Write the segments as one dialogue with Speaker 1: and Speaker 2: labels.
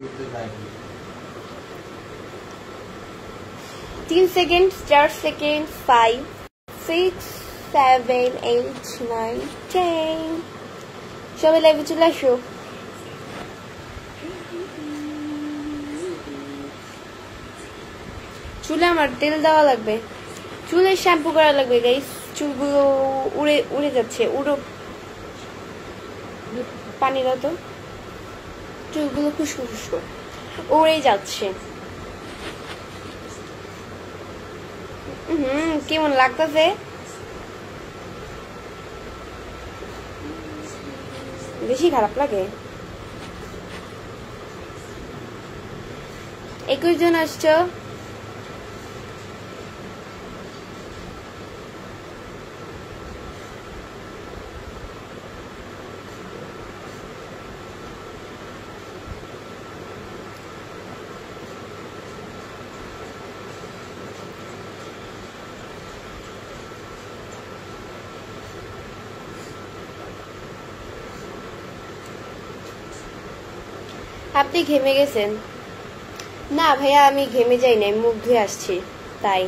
Speaker 1: 3 seconds, 4 seconds, 5, 6, 7, 8, 9, 10. সবাই লাইভে চলে আসো। চুলে আমার তেল দেওয়া লাগবে, চুলে শ্যাম্পু করা লাগবে গাইস। চুলগুলো উড়ে উড়ে যাচ্ছে, পানি দাও তো, চুলগুলো খুশকু খুশকু উড়ে যাচ্ছে। কেমন লাগতেছে? বেশি খারাপ লাগে? 21 জন আসছো। আপনি ঘেমে গেছেন? না ভাইয়া, আমি ঘেমে যাই নাই, মুখ ধুয়ে আসছি তাই।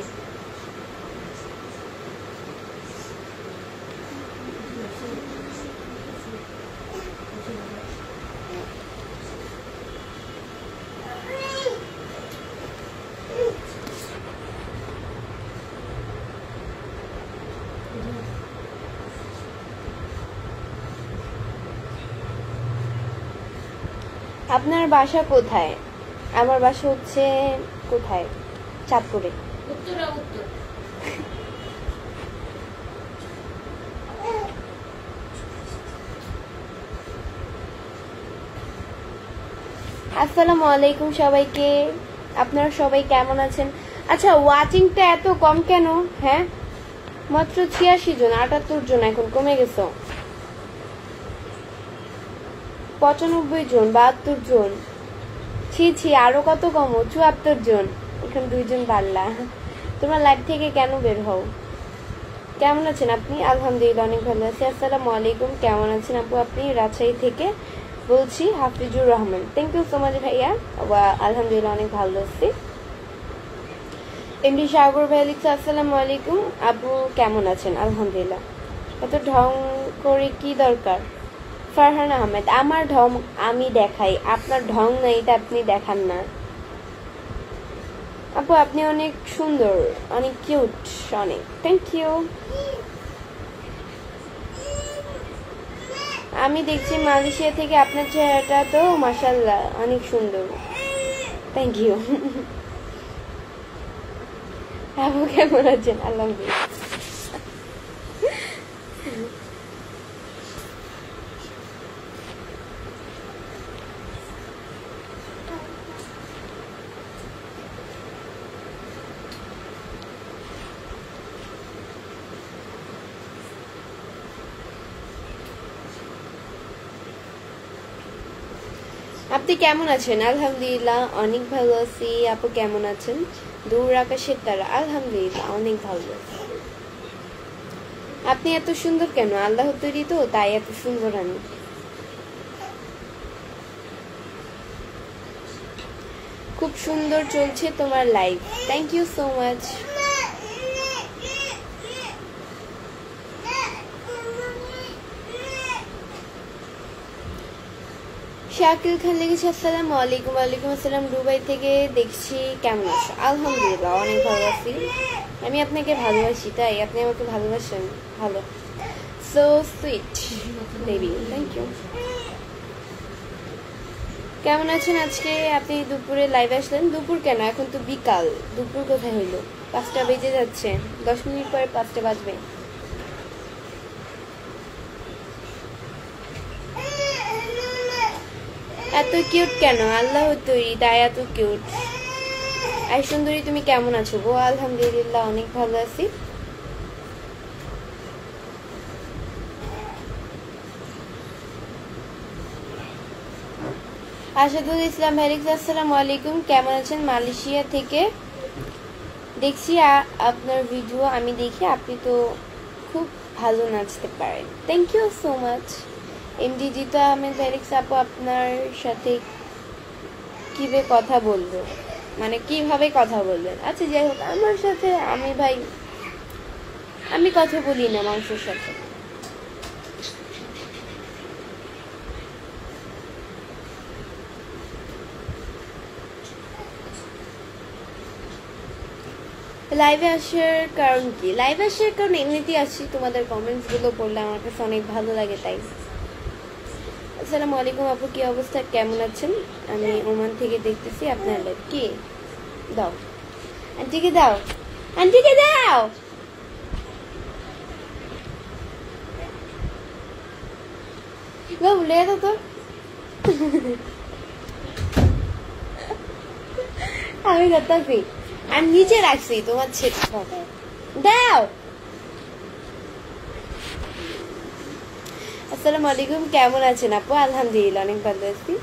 Speaker 1: আপনার বাসা কোথায়? আমার বাসা হচ্ছে কোথায়, চাঁদপুরে। আসসালামু আলাইকুম সবাইকে, আপনারা সবাই কেমন আছেন? আচ্ছা, ওয়াচিংটা এত কম কেন? হ্যাঁ, মাত্র 86 জন, 78 জন, এখন কমে গেছে 95 জন, 72 জন। ছি, আরো কত কম, 74 জন, এখন 2 জন বাড়লা। তোমরা লাইভ থেকে কেন বের হও? কেমন আছেন আপনি? আলহামদুলিল্লাহ অনেক ভালো আছি। আসসালামু আলাইকুম, কেমন আছেন আপু আপনি? রাজশাহী থেকে বলছি, Hafizur Rahman. Thank you so much ভাইয়া। আলহামদুলিল্লাহ অনেক ভালো আছি। এমডি সাগর ভাই লিখছে, আসসালামু আলাইকুম আপু, কেমন আছেন? আলহামদুলিল্লাহ। এত ঢং করে কি দরকার? ফারহান আহমেদ, আমার ঢং আমি দেখাই, আপনার ঢং না, এটা আপনি দেখান না। আপু আপনি অনেক সুন্দর, অনেক কিউট, অনেক থ্যাংক ইউ। আমি দেখছি মালয়েশিয়া থেকে, আপনার চেহারাটা তো মাশাআল্লাহ অনেক সুন্দর, থ্যাংক ইউ। আপু কেমন আছেন? আলহামদুলিল্লাহ। আপনি কেমন আছেন? আলহামদুলিল্লাহ অনেক ভালো আছি। আপু কেমন আছেন? দূর আকাশের তারা, আলহামদুলিল্লাহ অনেক ভালো আছি। আপনি এত সুন্দর কেন? আল্লাহ তৈরি তো, তাই এত সুন্দর আমি। খুব সুন্দর চলছে তোমার live, thank you so much. Shakil Khan লিখেছে, আসসালামু আলাইকুম। ওয়ালাইকুম আসসালাম, দুবাই থেকে দেখছি, কেমন আছো? আলহামদুলিল্লাহ অনেক ভালো আছি। আমি আপনাকে ভালোবাসি, তাই আপনি আমাকে ভালোবাসেন, ভালো। So sweet baby, thank you. কেমন আছেন আজকে? আপনি দুপুরে লাইভে আসলেন? দুপুর কেন, এখন তো বিকাল, দুপুর কোথায় হইলো? 5টা বেজে যাচ্ছে, 10 মিনিট পরে 5টা বাজবে। এত কিউট কেন? আল্লাহ তৈরি, তাই এত কিউট। আই সুন্দরী, তুমি কেমন আছো গো? আলহামদুলিল্লাহ অনেক ভালো আছি। আশাদুল ইসলাম ভাই লিখছে, আসসালামু আলাইকুম, কেমন আছেন? মালয়েশিয়া থেকে দেখছি আপনার ভিডিও, আমি দেখি আপনি তো খুব ভালো নাচতে পারেন, thank you so much. MD Jita Ahmed ভাই লিখছে, আপু আপনার সাথে কিভাবে কথা বলবো, মানে কিভাবে কথা বলবেন? আচ্ছা যাই হোক, আমার সাথে আমি কথা বলি না মানুষের সাথে। লাইভে আসার কারণ কি? লাইভে আসার কারণ এমনিতেই আসি, তোমাদের কমেন্টস গুলো পড়লে আমার কাছে অনেক ভালো লাগে তাই। আসসালামু আলাইকুম আপু, কি অবস্থা, কেমন আছেন? আমি ওমান থেকে দেখতেছি আপনার লাইভ। কি দাও আন্টিকে, দাও আন্টিকে, দাও। বলে দাও তো। আমি করতেছি, আমি নিচে রাখছি তোমার ছেলে। দাও। আসসালামু আলাইকুম, কেমন আছেন আপু? আলহামদুলিল্লাহ অনেক ভালো আছি।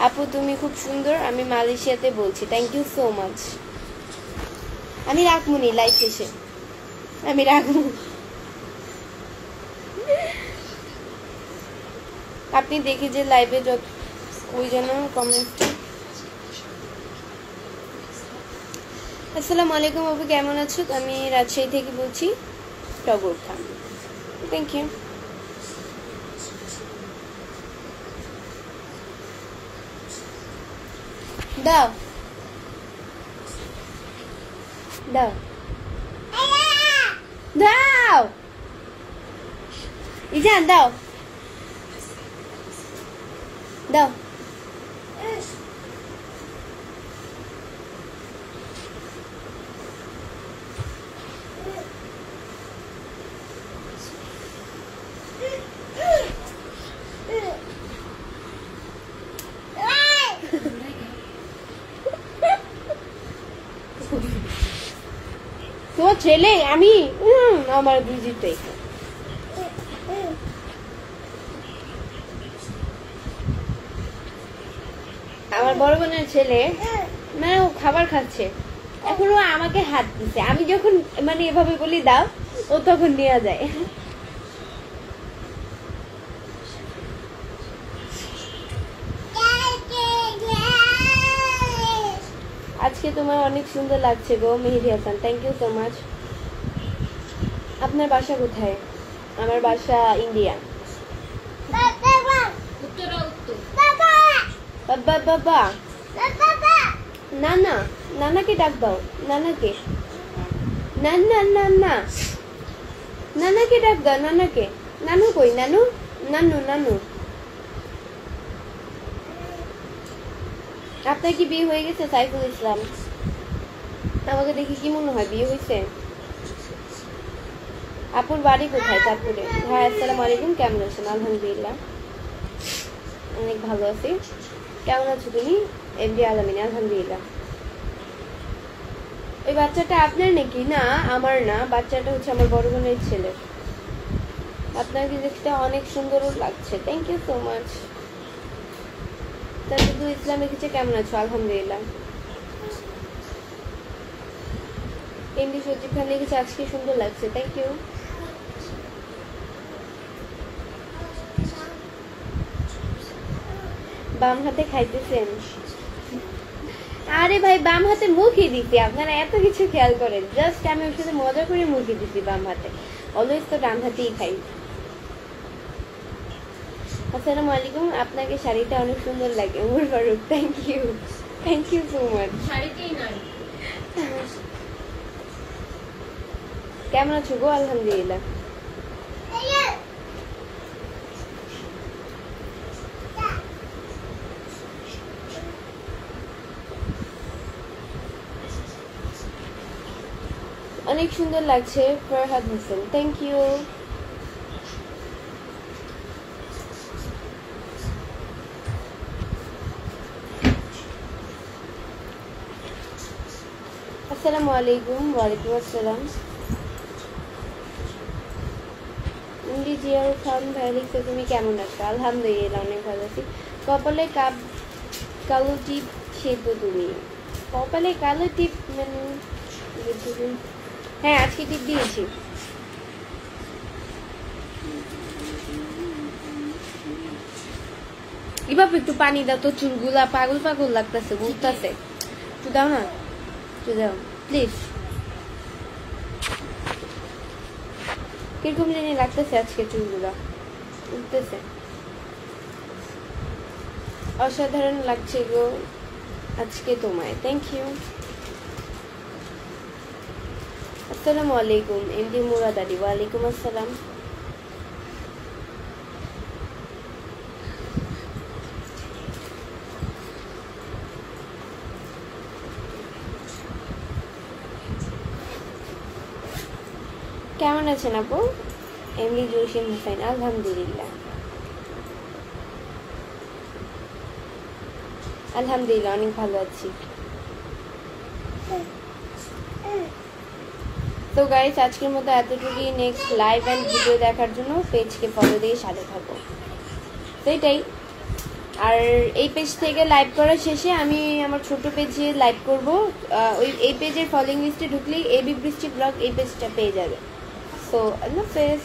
Speaker 1: আপু তুমি খুব সুন্দর, আমি মালয়েশিয়াতে বলছি। Thank you so much. আমি রাখমুনি লাইভ শেষে, আমি রাখবো। আপনি দেখি যে লাইভে যত ওই জন্য কমেন্টটা। আসসালামু আলাইকুম আপু, কেমন আছো? আমি রাজশাহী থেকে বলছি, টগর খান। Thank you. দাও দাও দাও, ইজান দাও দাও। তোমার ছেলে আমি আমার বুঝিতে আমার বড় বোনের ছেলে, মানে ও খাবার খাচ্ছে, এখন ও আমাকে হাত দিচ্ছে। আমি যখন মানে এভাবে বলি দাও, ও তখন নিয়ে যায়। আজকে তোমার অনেক সুন্দর লাগছে গো Mehedi Hasan, thank you so much. আপনার বাসা কোথায়? আমার বাসা ইন্ডিয়া। বাবা বাবা, নানা, নানাকে ডাক দাও, নানাকে, নানা নানা, নানাকে ডাক দাও, নানাকে। নানু কই? নানু, নানু, নানু। আপনার কি বিয়ে হয়ে গেছে সাইফুল ইসলাম? আমাকে দেখি কি মনে হয় বিয়ে হয়েছে? আপুর বাড়ি কোথায়? চাঁদপুরে। হ্যাঁ, আসসালামু আলাইকুম, কেমন আছেন? আলহামদুলিল্লাহ অনেক ভালো আছি। কেমন আছো তুমি? এমডি আলামিন, আলহামদুলিল্লাহ। ওই বাচ্চাটা আপনার নাকি? না আমার না, বাচ্চাটা হচ্ছে আমার বড় বোনের ছেলে। আপনাকে দেখতে অনেক সুন্দর লাগছে, থ্যাংক ইউ সো মাচ। তাজুদুল ইসলাম লিখেছে কেমন আছো? আলহামদুলিল্লাহ। এমডি সজিব খান লিখেছে আজকে সুন্দর লাগছে, থ্যাংক ইউ। বাম হাতে খাইতেছেন? আরে ভাই, বাম হাতে মুখই দিছি, আপনারা এত কিছু খেয়াল করেন। জাস্ট আমি ওর সাথে মজা করে মুখই দিছি বাম হাতে, অলওয়েজ তো ডান হাতেই খাই। আসসালামু আলাইকুম, আপনাকে শাড়িটা অনেক সুন্দর লাগে। Umar Faruk, thank you so much. কেমন আছো গো? আলহামদুলিল্লাহ। অনেক সুন্দর লাগছে ফরহাদ হোসেন, থ্যাংক ইউ। আসসালামু আলাইকুম। ওয়ালাইকুম আসসালাম। এমডি জিয়াউর খান ভাই লিখছে তুমি কেমন আছো? আলহামদুলিল্লাহ অনেক ভালো আছি। কপালে কালো টিপ সে তো তুমি। কপালে কালো টিপ মানে? হ্যাঁ, আজকে টিপ দিয়েছি। এভাবে একটু পানি দাও তো, চুলগুলা পাগল পাগল লাগতেছে, বুঝতেছে। একটু দাও না, একটু দাও প্লিজ। কিরকম জানি লাগতেছে আজকে চুলগুলা, বুঝতেছে। অসাধারণ লাগছে গো আজকে তোমায়, থ্যাংক ইউ। আসসালামু আলাইকুম এমডি মুরাদ আলী। ওয়ালাইকুম আসসালাম। কেমন আছেন আপু? এমডি জসিম হোসেন, আলহামদুলিল্লাহ আলহামদুলিল্লাহ অনেক ভালো আছি। তো গাইস আজকের মতো এতটুকুই। নেক্সট লাইভ অ্যান্ড ভিডিও দেখার জন্য পেজকে ফলো দিয়ে সাথে থাকো, সেইটাই। আর এই পেজ থেকে লাইভ করার শেষে আমি আমার ছোট পেজে লাইভ করব। এই পেজের ফলোইং লিস্টে ঢুকলেই এবি বৃষ্টি ব্লগ এই পেজটা পেয়ে যাবে। সো আল্লাহ হাফেজ।